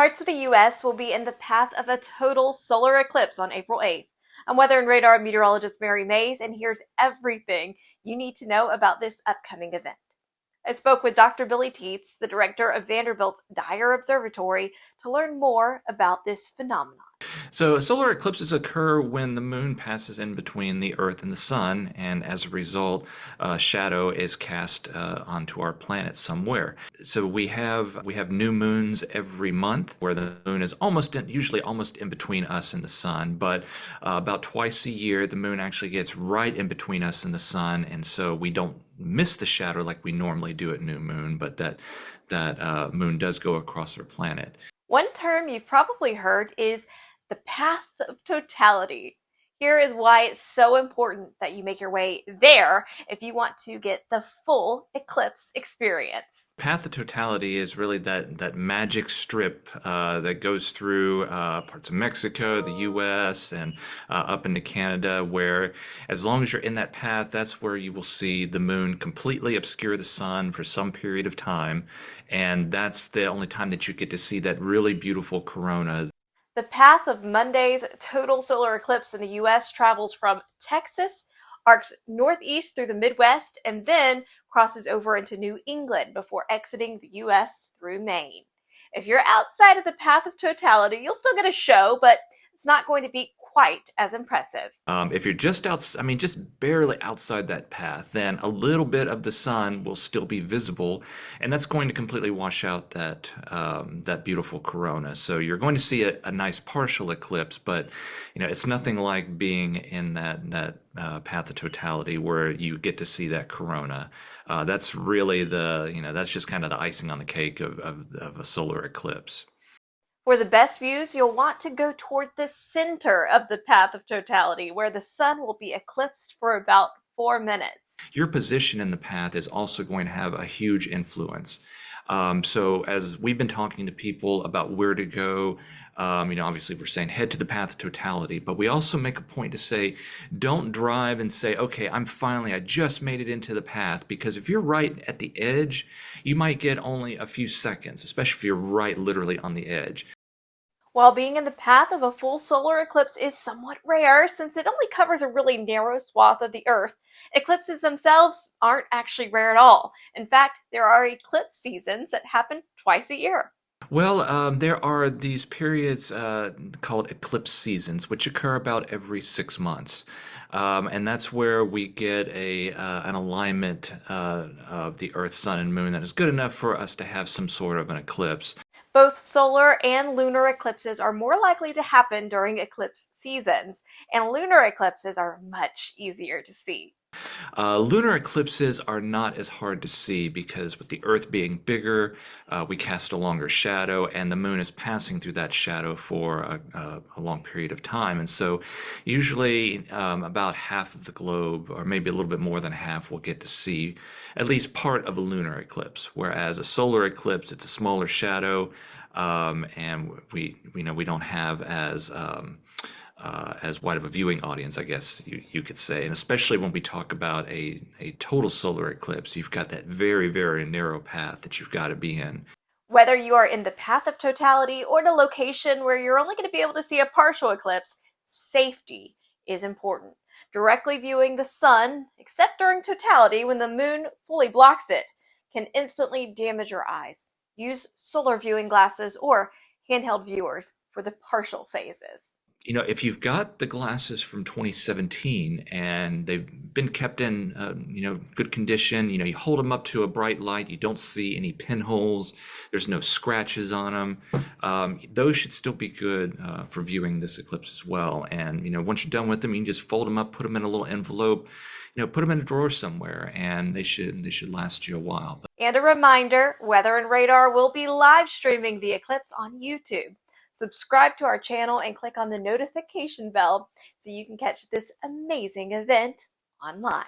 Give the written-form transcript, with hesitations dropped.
Parts of the U.S. will be in the path of a total solar eclipse on April 8th. I'm Weather and Radar meteorologist Mary Mays, and here's everything you need to know about this upcoming event. I spoke with Dr. Billy Teets, the director of Vanderbilt's Dyer Observatory, to learn more about this phenomenon. So solar eclipses occur when the moon passes in between the Earth and the Sun, and as a result, a shadow is cast onto our planet somewhere. So we have new moons every month, where the moon is usually almost in between us and the Sun. But about twice a year, the moon actually gets right in between us and the Sun, and so we don't miss the shadow like we normally do at new moon. But that moon does go across our planet. One term you've probably heard is the path of totality. Here is why it's so important that you make your way there if you want to get the full eclipse experience. Path of totality is really that magic strip that goes through parts of Mexico, the US, and up into Canada, where as long as you're in that path, that's where you will see the moon completely obscure the sun for some period of time. And that's the only time that you get to see that really beautiful corona. The path of Monday's total solar eclipse in the U.S. travels from Texas, arcs northeast through the Midwest, and then crosses over into New England before exiting the U.S. through Maine. If you're outside of the path of totality, you'll still get a show, but it's not going to be quite as impressive. If you're just just barely outside that path, then a little bit of the sun will still be visible, and that's going to completely wash out that beautiful corona. So you're going to see a nice partial eclipse, but it's nothing like being in that path of totality where you get to see that corona. That's really that's just kind of the icing on the cake of a solar eclipse. For the best views, you'll want to go toward the center of the path of totality, where the sun will be eclipsed for about 4 minutes. Your position in the path is also going to have a huge influence. So as we've been talking to people about where to go, obviously we're saying head to the path of totality, but we also make a point to say, don't drive and say, okay, I just made it into the path, because if you're right at the edge, you might get only a few seconds, especially if you're right literally on the edge. While being in the path of a full solar eclipse is somewhat rare, since it only covers a really narrow swath of the Earth, eclipses themselves aren't actually rare at all. In fact, there are eclipse seasons that happen twice a year. Well, there are these periods called eclipse seasons, which occur about every 6 months. And that's where we get an alignment of the Earth, Sun, and Moon that is good enough for us to have some sort of an eclipse. Both solar and lunar eclipses are more likely to happen during eclipse seasons, and lunar eclipses are much easier to see. Lunar eclipses are not as hard to see because with the Earth being bigger, we cast a longer shadow, and the moon is passing through that shadow for a long period of time. And so usually about half of the globe, or maybe a little bit more than half, will get to see at least part of a lunar eclipse, whereas a solar eclipse, it's a smaller shadow, and we don't have as wide of a viewing audience, I guess you could say. And especially when we talk about a total solar eclipse, you've got that very, very narrow path that you've got to be in. Whether you are in the path of totality or in a location where you're only going to be able to see a partial eclipse, safety is important. Directly viewing the sun, except during totality when the moon fully blocks it, can instantly damage your eyes. Use solar viewing glasses or handheld viewers for the partial phases. If you've got the glasses from 2017 and they've been kept in, good condition, you hold them up to a bright light, you don't see any pinholes, there's no scratches on them, those should still be good for viewing this eclipse as well. And, once you're done with them, you can just fold them up, put them in a little envelope, put them in a drawer somewhere, and they should last you a while. And a reminder, Weather and Radar will be live streaming the eclipse on YouTube. Subscribe to our channel and click on the notification bell so you can catch this amazing event online.